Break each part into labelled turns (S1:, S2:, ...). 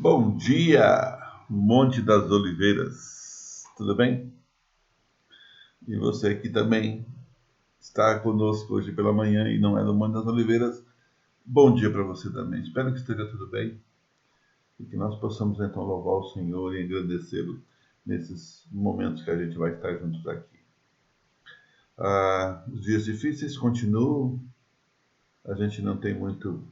S1: Bom dia, Monte das Oliveiras, tudo bem? E você que também está conosco hoje pela manhã e não é do Monte das Oliveiras, bom dia para você também. Espero que esteja tudo bem e que nós possamos então louvar o Senhor e agradecê-lo nesses momentos que a gente vai estar juntos aqui. Os dias difíceis continuam, a gente não tem muito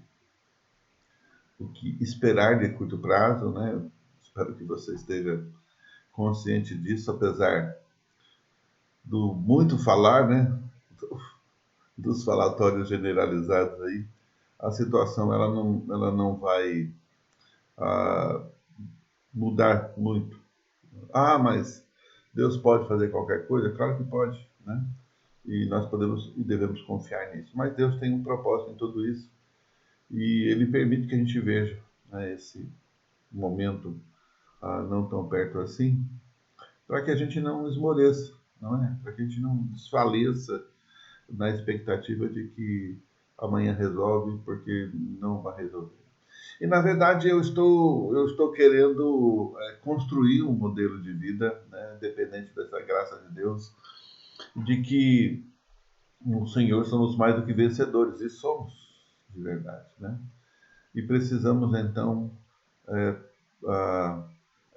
S1: o que esperar de curto prazo, né? Espero que você esteja consciente disso, apesar do muito falar, né, dos falatórios generalizados aí, a situação ela não vai ah, mudar muito. Mas Deus pode fazer qualquer coisa? Claro que pode, né? E nós podemos e devemos confiar nisso. Mas Deus tem um propósito em tudo isso e Ele permite que a gente veja, né, esse momento não tão perto assim, para que a gente não esmoreça, não é? Para que a gente não desfaleça na expectativa de que amanhã resolve, porque não vai resolver. E na verdade eu estou querendo construir um modelo de vida, né, dependente dessa graça de Deus, de que no Senhor somos mais do que vencedores, e somos de verdade, né? E precisamos então é, ah,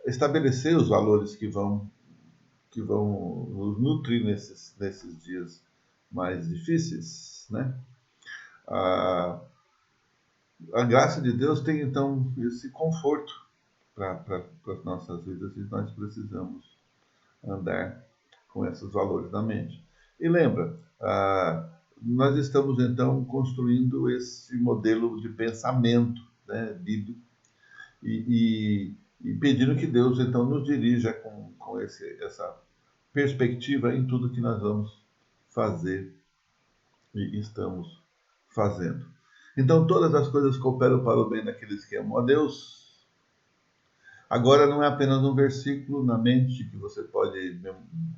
S1: estabelecer os valores que vão nos nutrir nesses dias mais difíceis, né? A, a graça de Deus tem então esse conforto para as nossas vidas e nós precisamos andar com esses valores na mente. E lembra, nós estamos então construindo esse modelo de pensamento, né, bíblico e pedindo que Deus então nos dirija com essa perspectiva em tudo que nós vamos fazer e estamos fazendo. Então todas as coisas cooperam para o bem daqueles que amam a Deus. Agora não é apenas um versículo na mente que você pode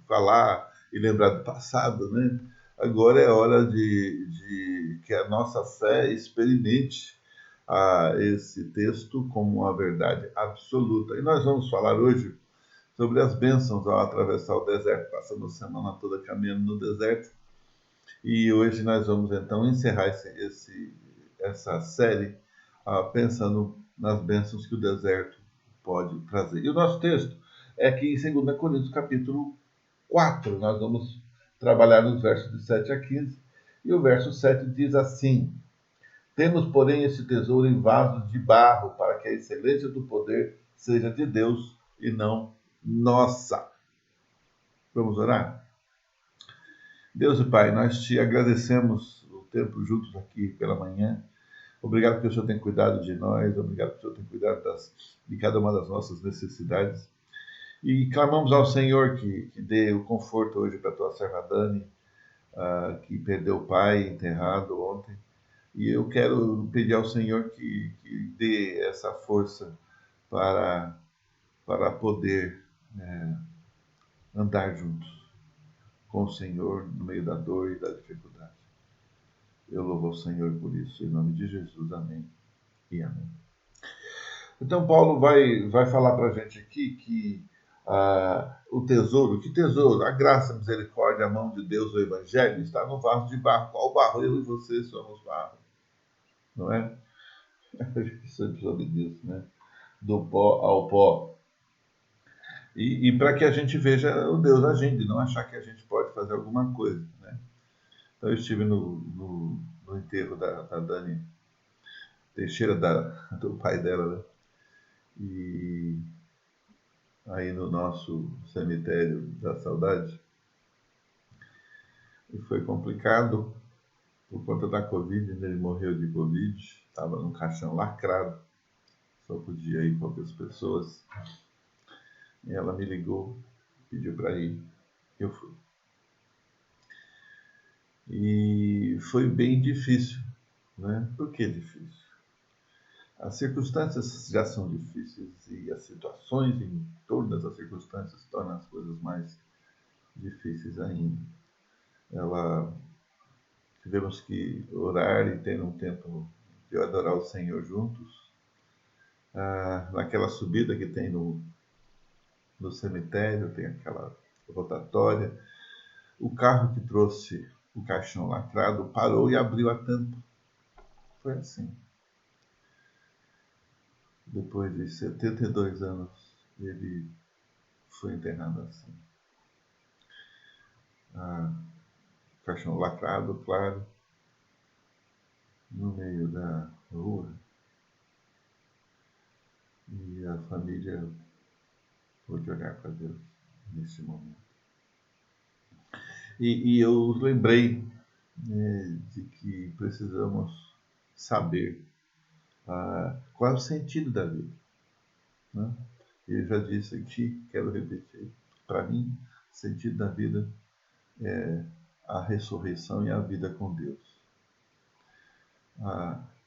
S1: falar e lembrar do passado, né? Agora é hora de que a nossa fé experimente esse texto como uma verdade absoluta. E nós vamos falar hoje sobre as bênçãos ao atravessar o deserto. Passamos a semana toda caminhando no deserto. E hoje nós vamos então encerrar essa série pensando nas bênçãos que o deserto pode trazer. E o nosso texto é aqui em 2 Coríntios capítulo 4. Nós vamos trabalhar nos versos de 7 a 15. E o verso 7 diz assim: Temos, porém, esse tesouro em vasos de barro, para que a excelência do poder seja de Deus e não nossa. Vamos orar? Deus e Pai, nós te agradecemos o tempo juntos aqui pela manhã. Obrigado porque o Senhor tem cuidado de nós, obrigado porque o Senhor tem cuidado de cada uma das nossas necessidades. E clamamos ao Senhor que dê o conforto hoje para a tua serva Dani, que perdeu o pai enterrado ontem. E eu quero pedir ao Senhor que dê essa força para, para poder andar juntos com o Senhor no meio da dor e da dificuldade. Eu louvo o Senhor por isso, em nome de Jesus, amém e amém. Então Paulo vai falar para a gente aqui que o tesouro, que tesouro? A graça, a misericórdia, a mão de Deus, o Evangelho, está no vaso de barro. Qual barro? Eu e você somos barro, não é? A gente sempre soube disso, né? Do pó ao pó. E para que a gente veja o Deus agindo e não achar que a gente pode fazer alguma coisa, né? Então eu estive no enterro da Dani Teixeira, do pai dela, né? E aí no nosso cemitério da saudade. E foi complicado por conta da Covid, né? Ele morreu de Covid, estava num caixão lacrado, só podia ir poucas pessoas. E ela me ligou, pediu para ir, eu fui. E foi bem difícil, né? Por que difícil? As circunstâncias já são difíceis e as situações em torno dessas circunstâncias tornam as coisas mais difíceis ainda. Tivemos que orar e ter um tempo de adorar o Senhor juntos. naquela subida que tem no cemitério, tem aquela rotatória. O carro que trouxe o caixão lacrado parou e abriu a tampa. Foi assim. Depois de 72 anos, ele foi enterrado assim. Caixão lacrado, claro, no meio da rua. E a família pôde olhar para Deus nesse momento. E eu lembrei, né, de que precisamos saber qual é o sentido da vida. Né? Eu já disse aqui, quero repetir. Para mim, o sentido da vida é a ressurreição e a vida com Deus.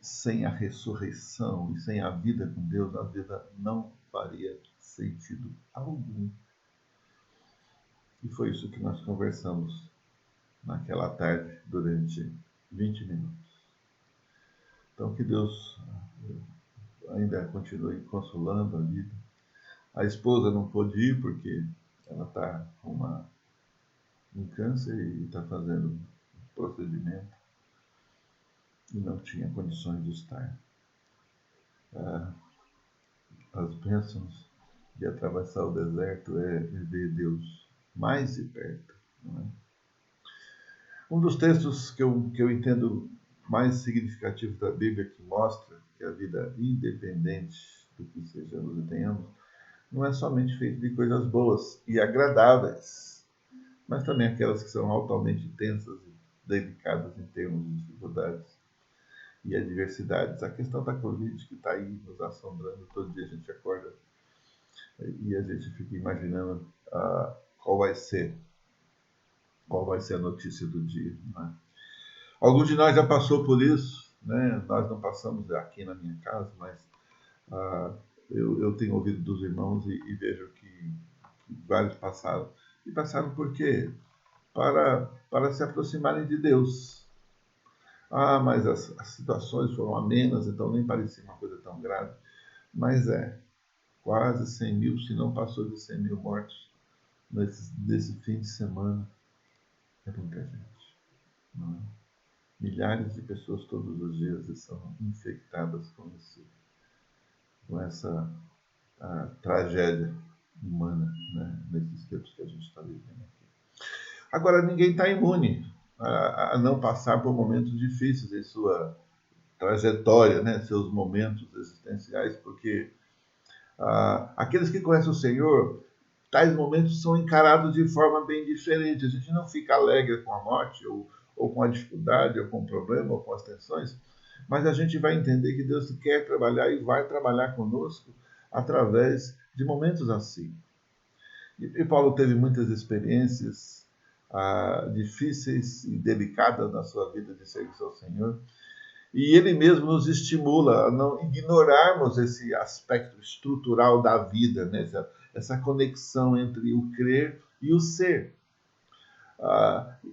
S1: Sem a ressurreição e sem a vida com Deus, a vida não faria sentido algum. E foi isso que nós conversamos naquela tarde, durante 20 minutos. Então, que Deus ainda continue consolando a vida. A esposa não pôde ir porque ela está com um câncer e está fazendo um procedimento e não tinha condições de estar. As bênçãos de atravessar o deserto é ver Deus mais de perto. Não é? Um dos textos que eu entendo mais significativo da Bíblia, que mostra que a vida, independente do que sejamos e tenhamos, não é somente feita de coisas boas e agradáveis, mas também aquelas que são altamente intensas e delicadas em termos de dificuldades e adversidades. A questão da Covid, que está aí nos assombrando, todo dia a gente acorda e a gente fica imaginando qual vai ser a notícia do dia. Né? Alguns de nós já passou por isso, né? Nós não passamos aqui na minha casa, mas eu tenho ouvido dos irmãos e vejo que vários passaram. E passaram por quê? Para se aproximarem de Deus. Mas as situações foram amenas, então nem parecia uma coisa tão grave. Mas quase 100 mil, se não passou de 100 mil mortos nesse fim de semana. É muita gente. Não é? Milhares de pessoas todos os dias são infectadas com essa tragédia humana, né? Nesses tempos que a gente está vivendo aqui. Agora, ninguém está imune a não passar por momentos difíceis em sua trajetória, né? Seus momentos existenciais, porque aqueles que conhecem o Senhor, tais momentos são encarados de forma bem diferente. A gente não fica alegre com a morte, ou com a dificuldade, ou com o problema, ou com as tensões, mas a gente vai entender que Deus quer trabalhar e vai trabalhar conosco através de momentos assim. E Paulo teve muitas experiências difíceis e delicadas na sua vida de serviço ao Senhor, e ele mesmo nos estimula a não ignorarmos esse aspecto estrutural da vida, né? Essa conexão entre o crer e o ser.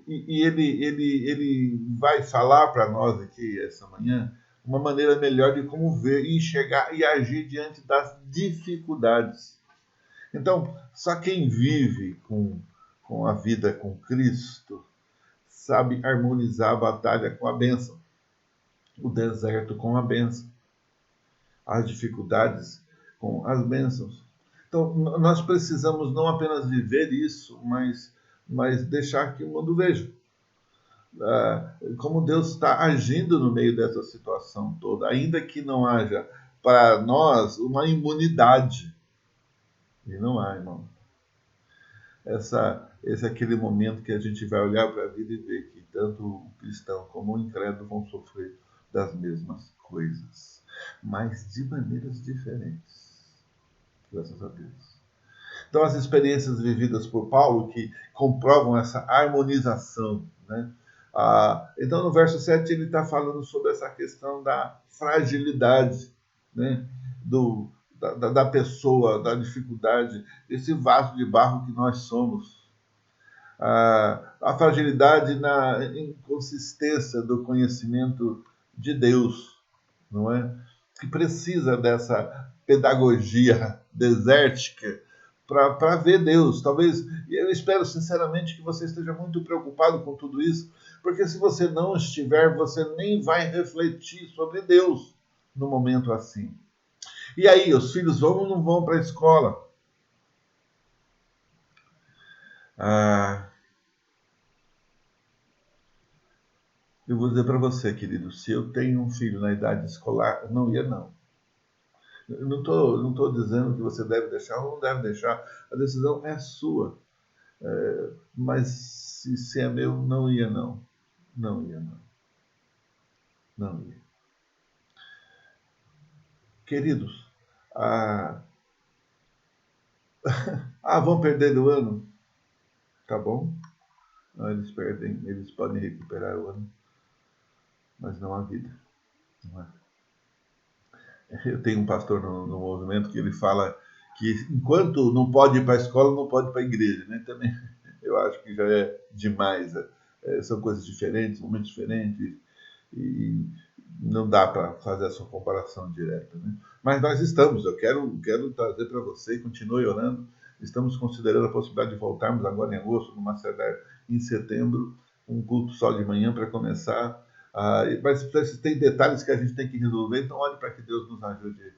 S1: E ele vai falar para nós aqui essa manhã uma maneira melhor de como ver e enxergar e agir diante das dificuldades. Então, só quem vive com a vida com Cristo sabe harmonizar a batalha com a bênção, o deserto com a bênção, as dificuldades com as bênçãos. Então, nós precisamos não apenas viver isso, mas deixar que o mundo veja como Deus está agindo no meio dessa situação toda, ainda que não haja para nós uma imunidade. E não há, irmão. Esse é aquele momento que a gente vai olhar para a vida e ver que tanto o cristão como o incrédulo vão sofrer das mesmas coisas, mas de maneiras diferentes. Graças a Deus. Então, as experiências vividas por Paulo que comprovam essa harmonização, né? Então, no verso 7, ele está falando sobre essa questão da fragilidade, né? Da pessoa, da dificuldade, desse vaso de barro que nós somos. A fragilidade na inconsistência do conhecimento de Deus, não é? Que precisa dessa pedagogia desértica para ver Deus. Talvez, eu espero sinceramente que você esteja muito preocupado com tudo isso, porque se você não estiver, você nem vai refletir sobre Deus no momento assim. E aí, os filhos vão ou não vão para a escola? Eu vou dizer para você, querido, se eu tenho um filho na idade escolar, eu não ia não. Eu não tô dizendo que você deve deixar ou não deve deixar. A decisão é sua. Mas se é meu, não ia não. Não ia não. Não ia. Queridos, vão perder o ano? Tá bom. Eles perdem, eles podem recuperar o ano, mas não a vida. Não é? Eu tenho um pastor no movimento que ele fala que enquanto não pode ir para a escola, não pode ir para a igreja, né? Também eu acho que já é demais. São coisas diferentes, momentos diferentes, e não dá para fazer essa comparação direta, né? Mas nós estamos, eu quero trazer para você, continue orando, estamos considerando a possibilidade de voltarmos agora em agosto, numa sede em setembro, um culto só de manhã para começar. Mas tem detalhes que a gente tem que resolver, então olhe para que Deus nos ajude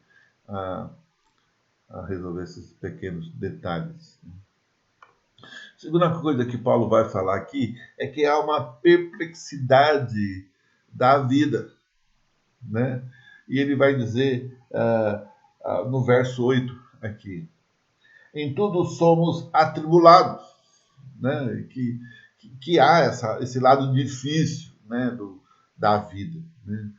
S1: a, a resolver esses pequenos detalhes. Segunda coisa que Paulo vai falar aqui é que há uma perplexidade da vida, né? E ele vai dizer no verso 8 aqui: em tudo somos atribulados, né? Que há esse lado difícil, né? Da vida, né?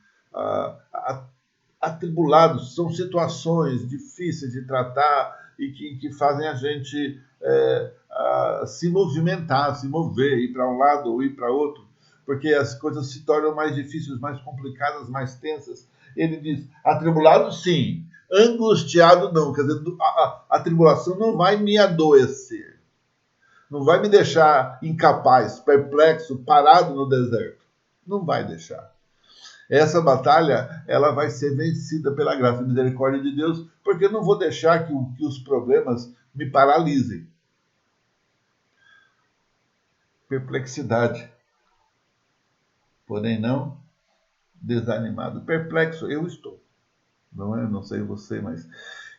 S1: Atribulados são situações difíceis de tratar e que fazem a gente se movimentar, se mover, ir para um lado ou ir para outro, porque as coisas se tornam mais difíceis, mais complicadas, mais tensas. Ele diz, atribulado sim, angustiado não. Quer dizer, a tribulação não vai me adoecer, não vai me deixar incapaz, perplexo, parado no deserto. Não vai deixar. Essa batalha ela vai ser vencida pela graça e misericórdia de Deus, porque eu não vou deixar que os problemas me paralisem. Perplexidade, porém não desanimado. Perplexo eu estou, não é? Não sei você, mas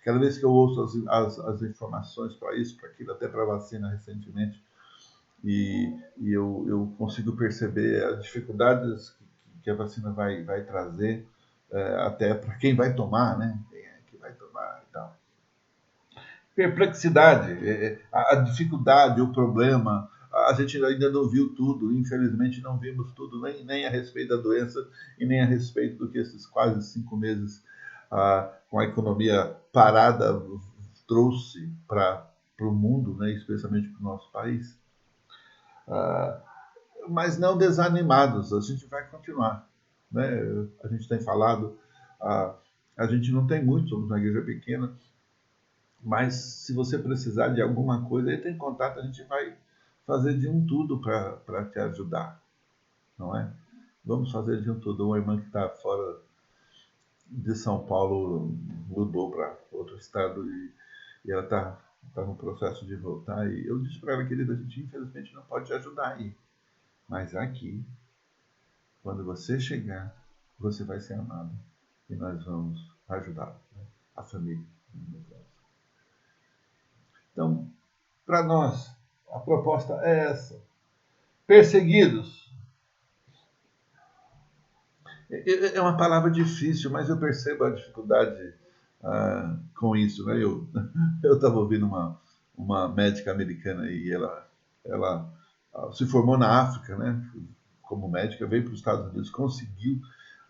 S1: cada vez que eu ouço as informações para isso, para aquilo, até para a vacina recentemente, e eu consigo perceber as dificuldades que a vacina vai trazer, até para quem vai tomar, né? Quem é que vai tomar e tal. Perplexidade, a dificuldade, o problema. A gente ainda não viu tudo, infelizmente não vimos tudo, nem a respeito da doença e nem a respeito do que esses quase 5 meses com a economia parada trouxe para o mundo, né? Especialmente para o nosso país. Mas não desanimados, a gente vai continuar, né? A gente tem falado, a gente não tem muito, somos uma igreja pequena, mas se você precisar de alguma coisa, aí tem contato, a gente vai fazer de um tudo para te ajudar, não é? Vamos fazer de um tudo. Uma irmã que está fora de São Paulo mudou para outro estado e ela está no processo de voltar, e eu disse para ela, querida, a gente infelizmente não pode te ajudar aí, mas aqui, quando você chegar, você vai ser amado e nós vamos ajudá-lo, né? A família. Então, para nós, a proposta é essa. Perseguidos. É uma palavra difícil, mas eu percebo a dificuldade com isso, né? Eu estava ouvindo uma médica americana e ela se formou na África, né? Como médica, veio para os Estados Unidos, conseguiu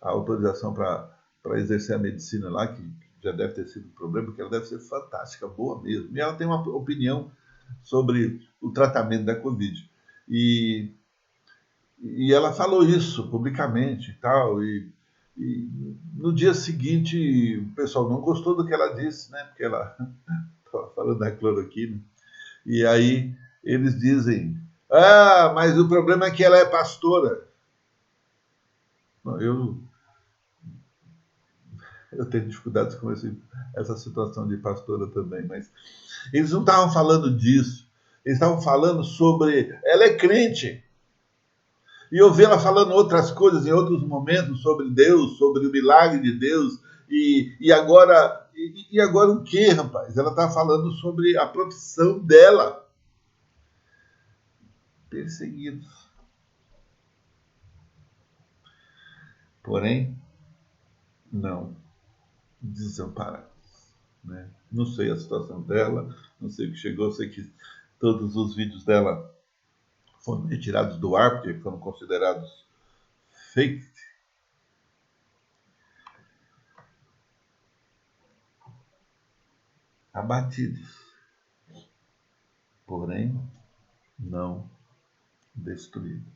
S1: a autorização para exercer a medicina lá, que já deve ter sido um problema, porque ela deve ser fantástica, boa mesmo. E ela tem uma opinião sobre o tratamento da Covid. E ela falou isso publicamente e tal, e no dia seguinte o pessoal não gostou do que ela disse, né? Porque ela estava falando da cloroquina. E aí eles dizem, mas o problema é que ela é pastora. Eu tenho dificuldades com essa situação de pastora também, mas eles não estavam falando disso. Eles estavam falando sobre... Ela é crente. E eu vi ela falando outras coisas em outros momentos sobre Deus, sobre o milagre de Deus. E agora o quê, rapaz? Ela está falando sobre a profissão dela. Perseguidos. Porém, não desamparados. Né? Não sei a situação dela, não sei o que chegou, sei que todos os vídeos dela foram retirados do ar, porque foram considerados fake. Abatidos, porém não destruídos.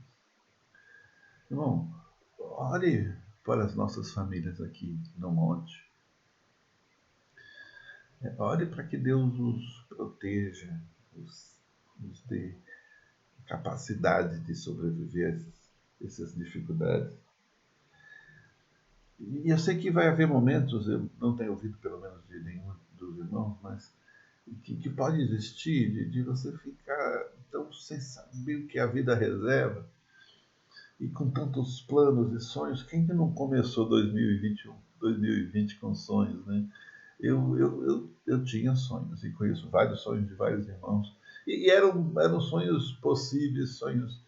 S1: Irmão, olhe para as nossas famílias aqui no monte. Olhe para que Deus os proteja, os dê capacidade de sobreviver a essas dificuldades. E eu sei que vai haver momentos, eu não tenho ouvido pelo menos de nenhum dos irmãos, mas que pode existir de você ficar tão sem saber o que a vida reserva e com tantos planos e sonhos. Quem que não começou 2021, 2020 com sonhos, né? Eu tinha sonhos e conheço vários sonhos de vários irmãos e eram sonhos possíveis, sonhos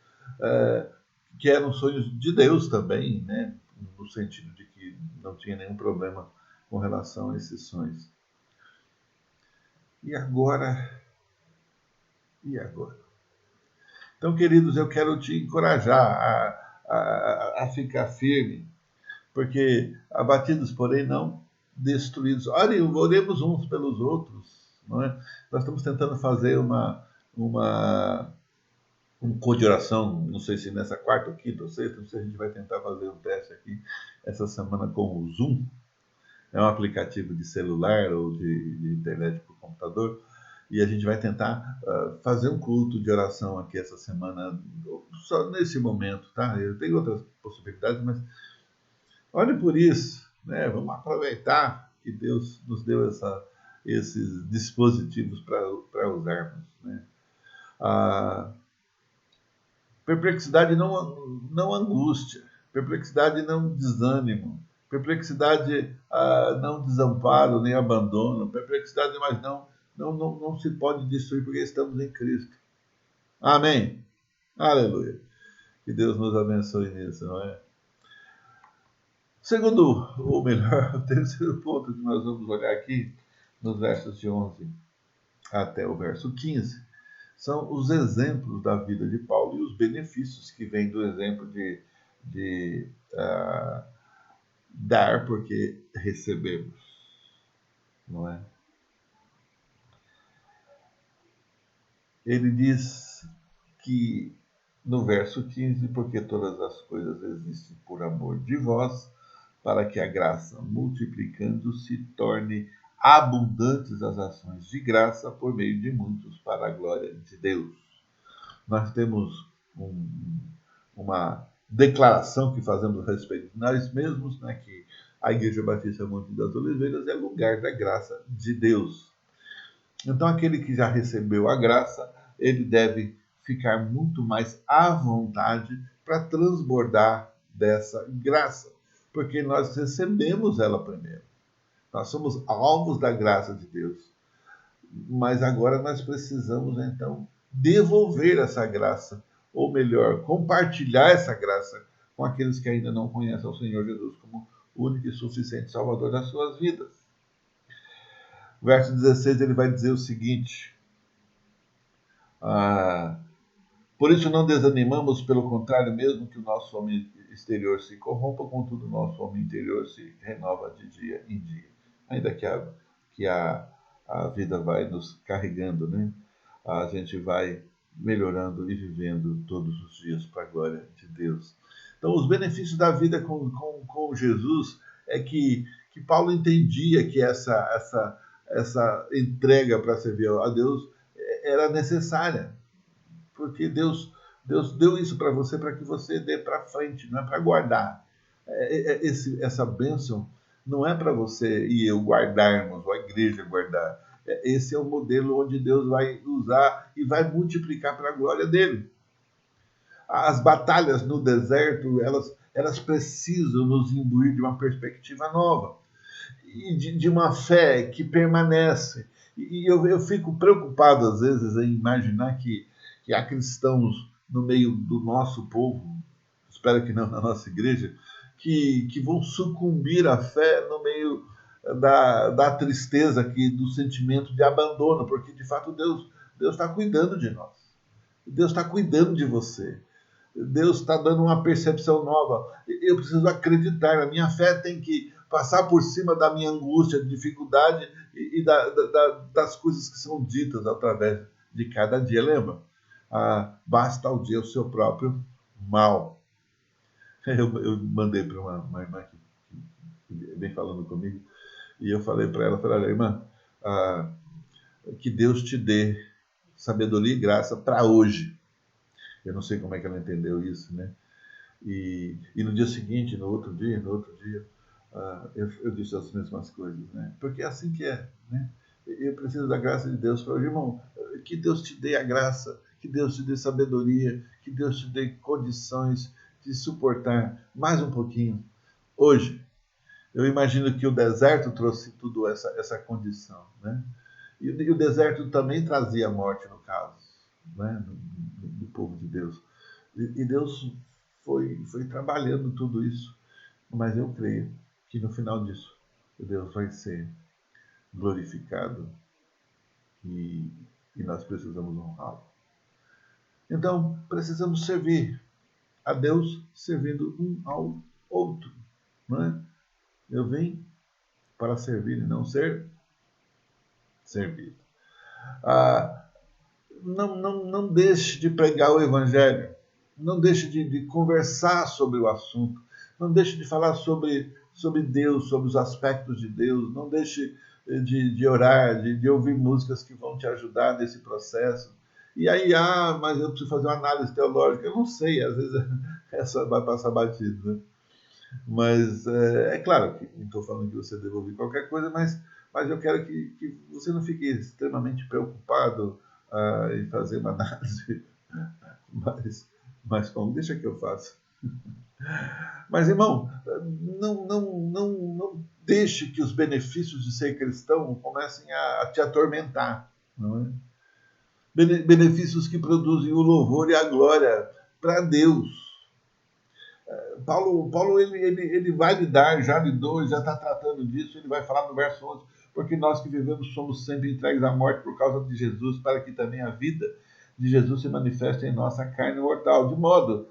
S1: que eram sonhos de Deus também, né? No sentido de que não tinha nenhum problema com relação a esses sonhos. E agora? E agora? Então, queridos, eu quero te encorajar a ficar firme, porque abatidos, porém não destruídos. Oremos uns pelos outros, não é? Nós estamos tentando fazer um code de oração, não sei se nessa quarta ou quinta ou sexta, não sei se a gente vai tentar fazer um teste aqui essa semana com o Zoom. É um aplicativo de celular ou de internet por computador, e a gente vai tentar fazer um culto de oração aqui essa semana, só nesse momento, tá? Eu tenho outras possibilidades, mas olhe por isso, né? Vamos aproveitar que Deus nos deu esses dispositivos para usarmos, né? A perplexidade não angústia, perplexidade não desânimo, perplexidade não desamparo nem abandono, perplexidade mas não se pode destruir porque estamos em Cristo. Amém. Aleluia. Que Deus nos abençoe nisso, não é? Segundo, ou melhor, o terceiro ponto que nós vamos olhar aqui, nos versos de 11 até o verso 15, são os exemplos da vida de Paulo e os benefícios que vêm do exemplo de dar porque recebemos, não é? Ele diz que no verso 15, porque todas as coisas existem por amor de vós, para que a graça, multiplicando-se, torne abundantes as ações de graça por meio de muitos para a glória de Deus. Nós temos uma declaração que fazemos a respeito de nós mesmos, né, que a Igreja Batista Monte das Oliveiras é lugar da graça de Deus. Então, aquele que já recebeu a graça, ele deve ficar muito mais à vontade para transbordar dessa graça, porque nós recebemos ela primeiro. Nós somos alvos da graça de Deus. Mas agora nós precisamos, então, devolver essa graça, ou melhor, compartilhar essa graça com aqueles que ainda não conhecem o Senhor Jesus como único e suficiente Salvador das suas vidas. Verso 16, ele vai dizer o seguinte: por isso não desanimamos, pelo contrário, mesmo que o nosso homem exterior se corrompa, contudo o nosso homem interior se renova de dia em dia. Ainda que a vida vai nos carregando, né? A gente vai melhorando e vivendo todos os dias para a glória de Deus. Então, os benefícios da vida com Jesus é que Paulo entendia que essa entrega para servir a Deus era necessária, porque Deus deu isso para você que você dê para frente, não é para guardar. Essa bênção Não é para você e eu guardarmos, ou a igreja guardar. Esse é o modelo onde Deus vai usar e vai multiplicar para a glória dele. As batalhas no deserto, elas precisam nos imbuir de uma perspectiva nova e de uma fé que permanece. E eu fico preocupado, às vezes, em imaginar que há cristãos no meio do nosso povo, espero que não na nossa igreja, que vão sucumbir à fé no meio da tristeza, do sentimento de abandono, porque de fato Deus está cuidando de nós. Deus está cuidando de você. Deus está dando uma percepção nova. Eu preciso acreditar. A minha fé tem que passar por cima da minha angústia, dificuldade e das coisas que são ditas através de cada dia. Lembra? Basta ao dia o seu próprio mal. Eu mandei para uma irmã que vem falando comigo e eu falei para ela, olha, irmã, que Deus te dê sabedoria e graça para hoje. Eu não sei como é que ela entendeu isso, né? E no dia seguinte, no outro dia, eu disse as mesmas coisas, né? Porque é assim que é, né? Eu preciso da graça de Deus para hoje, irmão. Que Deus te dê a graça, que Deus te dê sabedoria, que Deus te dê condições de suportar mais um pouquinho. Hoje, eu imagino que o deserto trouxe tudo essa condição, né? E o deserto também trazia morte, no caso, né? Do povo de Deus. E Deus foi trabalhando tudo isso. Mas eu creio que no final disso, Deus vai ser glorificado e nós precisamos honrá-lo. Então, precisamos servir a Deus servindo um ao outro. Não é? Eu vim para servir e não ser servido. Não deixe de pregar o Evangelho. Não deixe de conversar sobre o assunto. Não deixe de falar sobre Deus, sobre os aspectos de Deus. Não deixe de orar, de ouvir músicas que vão te ajudar nesse processo. E aí, mas eu preciso fazer uma análise teológica. Eu não sei, às vezes essa vai passar batido, né? Mas é claro que não estou falando que você deve ouvir qualquer coisa, mas eu quero que você não fique extremamente preocupado em fazer uma análise. Mas como? Deixa que eu faça. Mas, irmão, não deixe que os benefícios de ser cristão comecem a te atormentar. Não é? Benefícios que produzem o louvor e a glória para Deus. Paulo ele vai lidar, já lidou, já está tratando disso, ele vai falar no verso 11, porque nós que vivemos somos sempre entregues à morte por causa de Jesus, para que também a vida de Jesus se manifeste em nossa carne mortal, de modo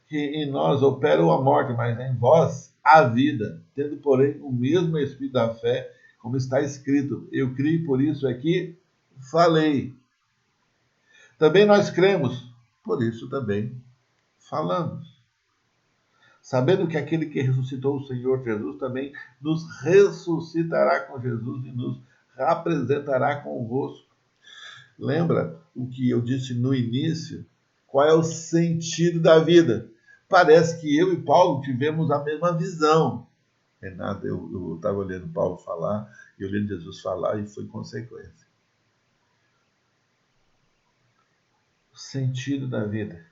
S1: que em nós opera a morte, mas em vós a vida, tendo, porém, o mesmo Espírito da fé, como está escrito, eu criei, por isso é que falei. Também nós cremos, por isso também falamos. Sabendo que aquele que ressuscitou o Senhor Jesus também nos ressuscitará com Jesus e nos apresentará convosco. Lembra o que eu disse no início? Qual é o sentido da vida? Parece que eu e Paulo tivemos a mesma visão. Renato, eu estava olhando Paulo falar, e olhando Jesus falar, e foi consequência. O sentido da vida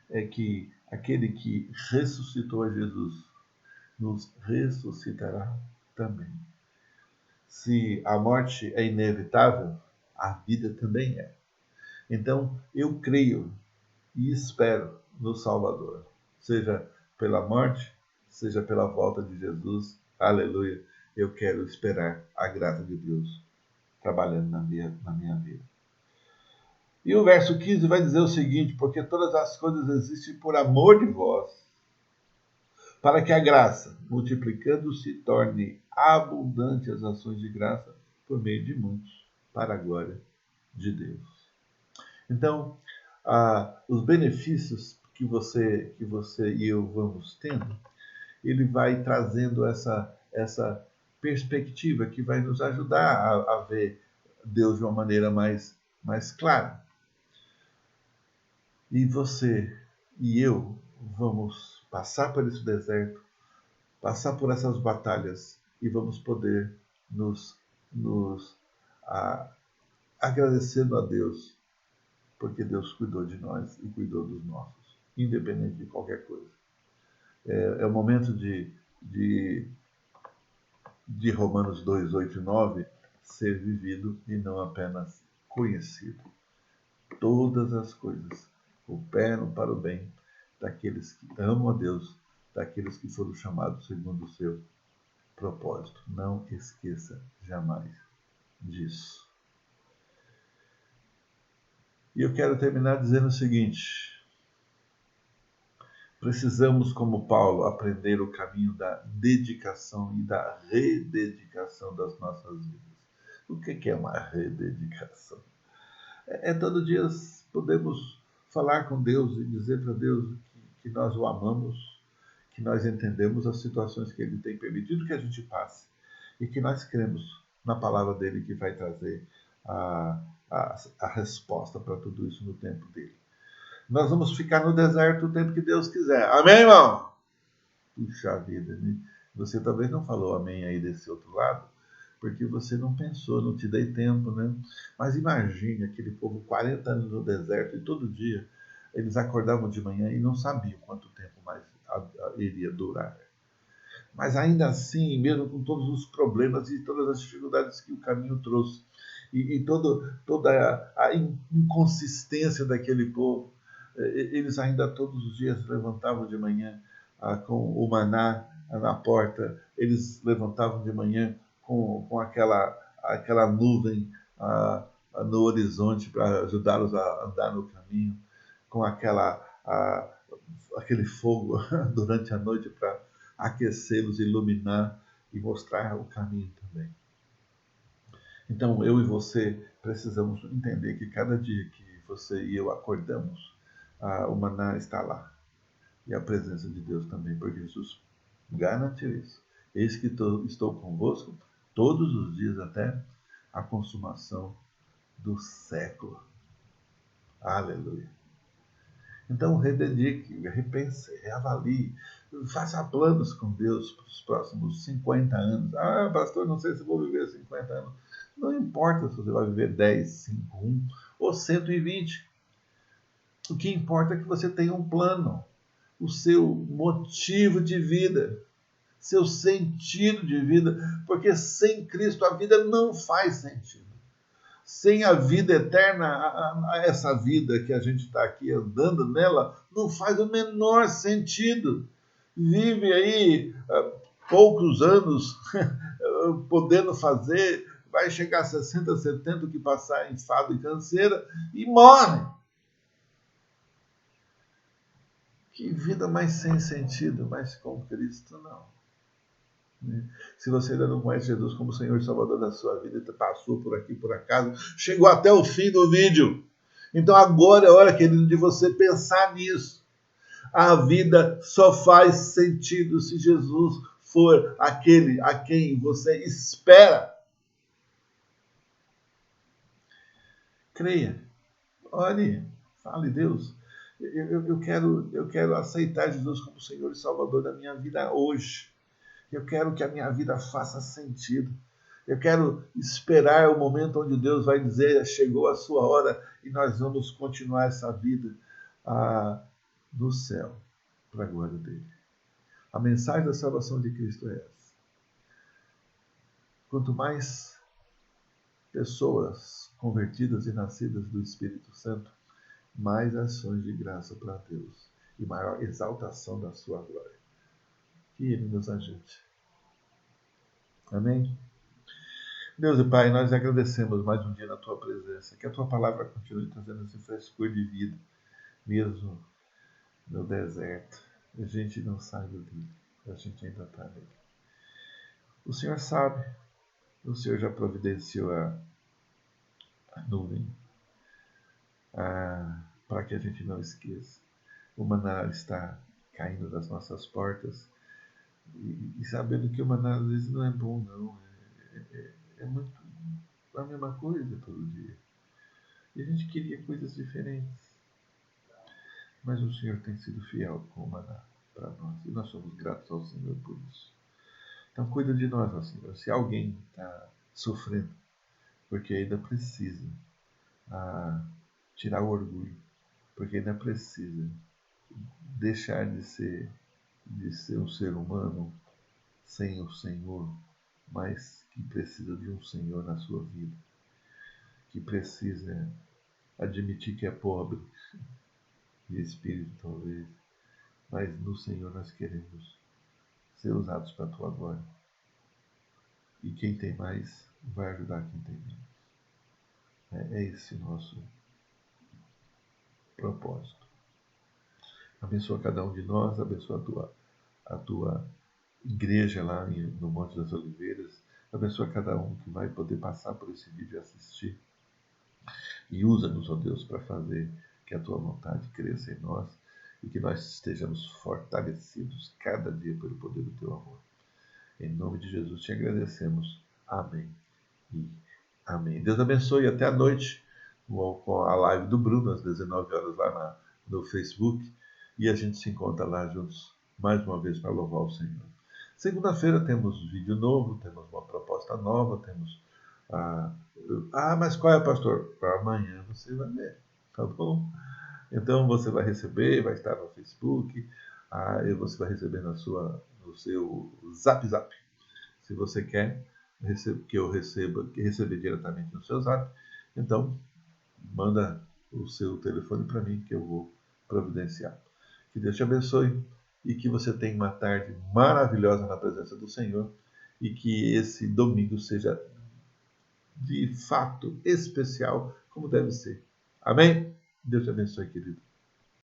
S1: é que aquele que ressuscitou a Jesus nos ressuscitará também. Se a morte é inevitável, a vida também é. Então, eu creio e espero no Salvador, seja pela morte, seja pela volta de Jesus. Aleluia. Eu quero esperar a graça de Deus trabalhando na minha vida. E o verso 15 vai dizer o seguinte: porque todas as coisas existem por amor de vós, para que a graça, multiplicando-se, torne abundante as ações de graça por meio de muitos, para a glória de Deus. Então, os benefícios que você e eu vamos tendo, ele vai trazendo essa perspectiva que vai nos ajudar a ver Deus de uma maneira mais clara. E você e eu vamos passar por esse deserto, passar por essas batalhas e vamos poder nos agradecendo a Deus, porque Deus cuidou de nós e cuidou dos nossos, independente de qualquer coisa. É o momento de Romanos 2, 8 e 9 ser vivido e não apenas conhecido. Todas as coisas cooperam para o bem daqueles que amam a Deus, daqueles que foram chamados segundo o seu propósito. Não esqueça jamais disso. E eu quero terminar dizendo o seguinte: precisamos, como Paulo, aprender o caminho da dedicação e da rededicação das nossas vidas. O que é uma rededicação? Todo dia podemos falar com Deus e dizer para Deus que nós o amamos, que nós entendemos as situações que Ele tem permitido que a gente passe e que nós cremos na palavra dEle que vai trazer a resposta para tudo isso no tempo dEle. Nós vamos ficar no deserto o tempo que Deus quiser. Amém, irmão? Puxa vida, né? Você talvez não falou amém aí desse outro lado, porque você não pensou, não te dei tempo, né? Mas imagine aquele povo 40 anos no deserto e todo dia eles acordavam de manhã e não sabiam quanto tempo mais iria durar. Mas ainda assim, mesmo com todos os problemas e todas as dificuldades que o caminho trouxe, e toda a inconsistência daquele povo, eles ainda todos os dias levantavam de manhã com o maná na porta, eles levantavam de manhã com aquela nuvem no horizonte para ajudá-los a andar no caminho, com aquele fogo durante a noite para aquecê-los, iluminar e mostrar o caminho também. Então, eu e você precisamos entender que cada dia que você e eu acordamos, o maná está lá. E a presença de Deus também, porque Jesus garantiu isso. Eis que estou convosco todos os dias até a consumação do século. Aleluia. Então, rededique, repense, reavalie, faça planos com Deus para os próximos 50 anos. Pastor, não sei se vou viver 50 anos. Não importa se você vai viver 10, 5, 1 ou 120. O que importa é que você tenha um plano, o seu motivo de vida, seu sentido de vida, porque sem Cristo a vida não faz sentido. Sem a vida eterna, essa vida que a gente está aqui andando nela, não faz o menor sentido. Vive aí poucos anos podendo fazer, vai chegar a 60, 70, que passar enfado e canseira, e morre. Que vida mais sem sentido, mas com Cristo não. Se você ainda não conhece Jesus como Senhor e Salvador da sua vida, passou por aqui por acaso, chegou até o fim do vídeo. Então agora é hora, querido, de você pensar nisso. A vida só faz sentido se Jesus for aquele a quem você espera. Creia, ore, fale, Deus, eu quero aceitar Jesus como Senhor e Salvador da minha vida hoje. Eu quero que a minha vida faça sentido. Eu quero esperar o momento onde Deus vai dizer, chegou a sua hora e nós vamos continuar essa vida no céu, para a glória dele. A mensagem da salvação de Cristo é essa. Quanto mais pessoas convertidas e nascidas do Espírito Santo, mais ações de graça para Deus e maior exaltação da sua glória. Que Ele nos ajude. Amém? Deus e Pai, nós agradecemos mais um dia na Tua presença. Que a Tua palavra continue trazendo esse frescor de vida, mesmo no deserto. A gente não sai dele, a gente ainda está nele. O Senhor sabe, o Senhor já providenciou a nuvem para que a gente não esqueça. O maná está caindo das nossas portas e sabendo que o maná às vezes não é bom, não. É muito a mesma coisa todo dia. E a gente queria coisas diferentes. Mas o Senhor tem sido fiel com o maná para nós. E nós somos gratos ao Senhor por isso. Então cuida de nós, ó Senhor. Se alguém está sofrendo, porque ainda precisa tirar o orgulho, porque ainda precisa deixar de ser um ser humano sem o Senhor, mas que precisa de um Senhor na sua vida, que precisa admitir que é pobre de espírito, talvez, mas no Senhor nós queremos ser usados para a tua glória. E quem tem mais vai ajudar quem tem menos. É esse o nosso propósito. Abençoa cada um de nós, abençoa a tua igreja lá no Monte das Oliveiras, abençoa cada um que vai poder passar por esse vídeo e assistir. E usa-nos, ó Deus, para fazer que a tua vontade cresça em nós e que nós estejamos fortalecidos cada dia pelo poder do teu amor. Em nome de Jesus te agradecemos. Amém e amém. Deus abençoe. Até a noite com a live do Bruno, às 19 horas, lá no Facebook. E a gente se encontra lá juntos mais uma vez para louvar o Senhor. Segunda-feira temos vídeo novo, temos uma proposta nova, temos... mas qual é, pastor? Amanhã você vai ver, tá bom? Então você vai receber, vai estar no Facebook, e você vai receber no seu Zap. Se você quer que eu receber diretamente no seu Zap, então manda o seu telefone para mim que eu vou providenciar. Que Deus te abençoe e que você tenha uma tarde maravilhosa na presença do Senhor e que esse domingo seja de fato especial como deve ser. Amém? Deus te abençoe, querido.